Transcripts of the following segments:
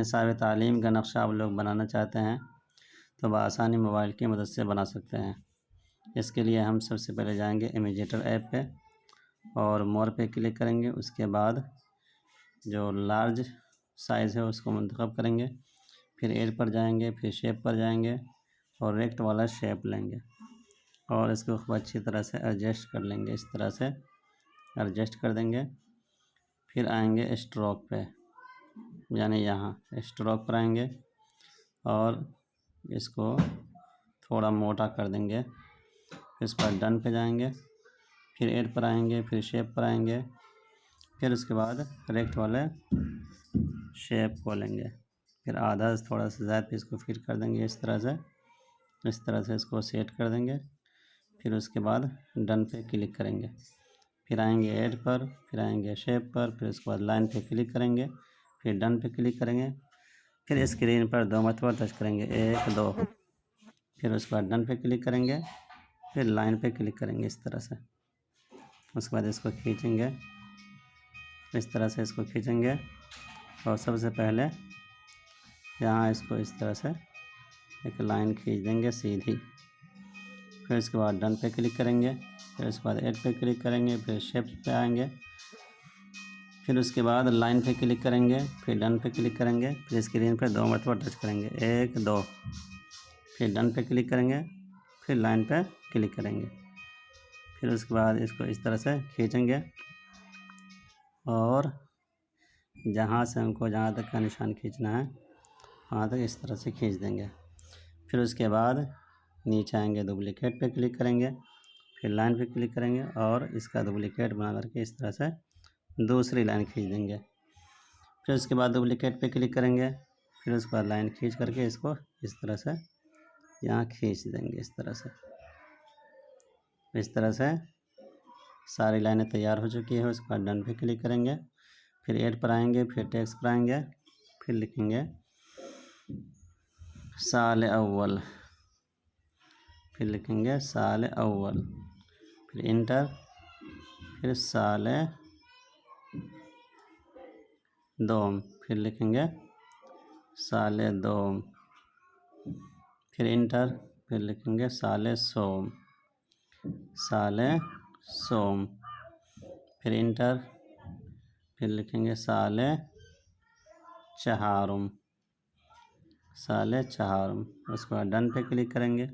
निसाब तालीम का नक्शा आप लोग बनाना चाहते हैं तो बआसानी मोबाइल की मदद से बना सकते हैं। इसके लिए हम सबसे पहले जाएंगे इमेजेटर ऐप पे और मोर पे क्लिक करेंगे। उसके बाद जो लार्ज साइज़ है उसको मुंतखब करेंगे, फिर एड पर जाएंगे, फिर शेप पर जाएंगे और रेक्ट वाला शेप लेंगे और इसको खूब अच्छी तरह से एडजस्ट कर लेंगे। इस तरह से एडजस्ट कर देंगे। फिर आएंगे स्ट्रोक पे, यानी यहाँ स्ट्रोक पर आएंगे और इसको थोड़ा मोटा कर देंगे। फिर इस पर डन पे जाएंगे, फिर एड पर आएंगे, फिर शेप पर आएंगे, फिर उसके बाद रेक्ट वाले शेप को लेंगे, फिर आधा से थोड़ा सा ज़्यादा इसको फिट कर देंगे। इस तरह से इसको सेट कर देंगे। फिर उसके बाद डन पे क्लिक करेंगे, फिर आएंगे ऐड पर, फिर आएंगे शेप पर, फिर उसके बाद लाइन पे क्लिक करेंगे, फिर डन पे क्लिक करेंगे। फिर स्क्रीन पर 2 मरतबा टच करेंगे, 1 2, फिर उसके बाद डन पे क्लिक करेंगे, फिर लाइन पे क्लिक करेंगे इस तरह से। उसके बाद इसको खींचेंगे, इस तरह से इसको खींचेंगे और सबसे पहले यहाँ इसको इस तरह से एक लाइन खींच देंगे सीधी। फिर उसके बाद डन पे क्लिक करेंगे, फिर उसके बाद एड पे क्लिक करेंगे, फिर शेप पे आएंगे, फिर उसके बाद लाइन पे क्लिक करेंगे, फिर डन पे क्लिक करेंगे, फिर स्क्रीन पे 2 मरतबा टच करेंगे, 1 2, फिर डन पे क्लिक करेंगे, फिर लाइन पे क्लिक करेंगे। फिर उसके बाद इसको इस तरह से खींचेंगे और जहाँ से हमको जहाँ तक का निशान खींचना है वहाँ तक इस तरह से खींच देंगे। फिर उसके बाद नीचे आएंगे, डुप्लिकेट पे क्लिक करेंगे, फिर लाइन पे क्लिक करेंगे और इसका डुप्लिकेट बना करके इस तरह से दूसरी लाइन खींच देंगे। फिर उसके बाद डुप्लिकेट पे क्लिक करेंगे, फिर उसके बाद लाइन खींच करके इसको इस तरह से यहाँ खींच देंगे। इस तरह से सारी लाइनें तैयार हो चुकी है। उसके बाद डन पे क्लिक करेंगे, फिर एड पर आएंगे, फिर टेक्स्ट पर आएंगे, फिर लिखेंगे साल अव्वल, फिर लिखेंगे साल अव्वल, फिर इंटर, फिर साल दोम, फिर लिखेंगे साल दोम, फिर इंटर, फिर लिखेंगे साल सोम, फिर इंटर, फिर लिखेंगे साल चहारुम। उसके बाद डन पे क्लिक करेंगे।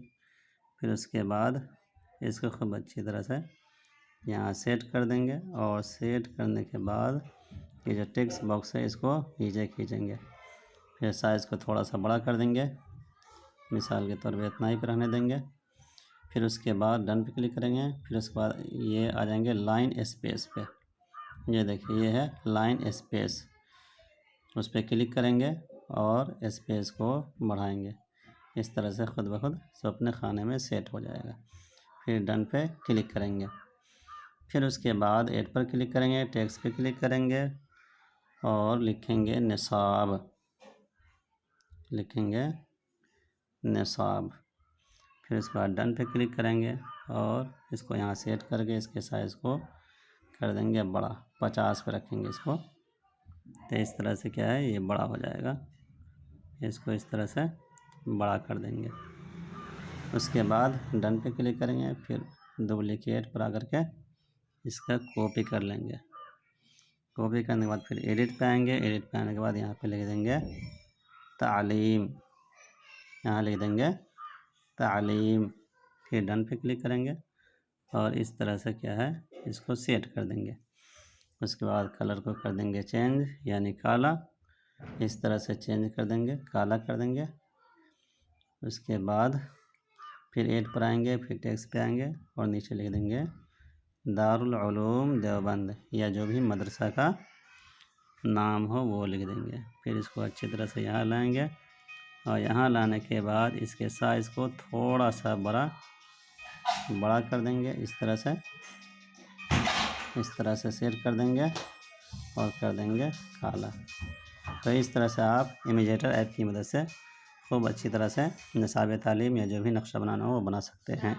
फिर उसके बाद इसको खूब अच्छी तरह से यहाँ सेट कर देंगे और सेट करने के बाद ये जो टेक्स्ट बॉक्स है इसको नीचे खींचेंगे। फिर साइज़ को थोड़ा सा बड़ा कर देंगे, मिसाल के तौर पे इतना ही पर रहने देंगे। फिर उसके बाद डन पे क्लिक करेंगे। फिर उसके बाद ये आ जाएंगे लाइन स्पेस पे, ये देखिए ये है लाइन स्पेस, उस पर क्लिक करेंगे और स्पेस को बढ़ाएंगे। इस तरह से खुद ब खुद सब अपने खाने में सेट हो जाएगा। फिर डन पे क्लिक करेंगे। फिर उसके बाद एड पर क्लिक करेंगे, टेक्स्ट पे क्लिक करेंगे और लिखेंगे निसाब, फिर उसके बाद डन पे क्लिक करेंगे और इसको यहाँ सेट करके इसके साइज़ को कर देंगे बड़ा, 50 पे रखेंगे इसको। तो इस तरह से क्या है, ये बड़ा हो जाएगा। इसको इस तरह से बड़ा कर देंगे। उसके बाद डन पे क्लिक करेंगे, फिर डुप्लिकेट पर आकर के इसका कॉपी कर लेंगे। कॉपी करने के बाद फिर एडिट पे आएंगे। एडिट पे आने के बाद यहाँ पे लिख देंगे तालीम, यहाँ लिख देंगे तालीम, फिर डन पे क्लिक करेंगे और इस तरह से क्या है इसको सेट कर देंगे। उसके बाद कलर को कर देंगे चेंज, यानी काला, इस तरह से चेंज कर देंगे, काला कर देंगे। उसके बाद फिर एड पर आएंगे, फिर टेक्स्ट पे आएंगे और नीचे लिख देंगे दारुल उलूम देवबंद, या जो भी मदरसा का नाम हो वो लिख देंगे। फिर इसको अच्छी तरह से यहाँ लाएंगे और यहाँ लाने के बाद इसके साइज़ को थोड़ा सा बड़ा कर देंगे। इस तरह से सेट कर देंगे और कर देंगे काला। तो इस तरह से आप इमेजेटर ऐप की मदद से खूब अच्छी तरह से निसाब तालीम या जो भी नक्शा बनाना हो वो बना सकते हैं।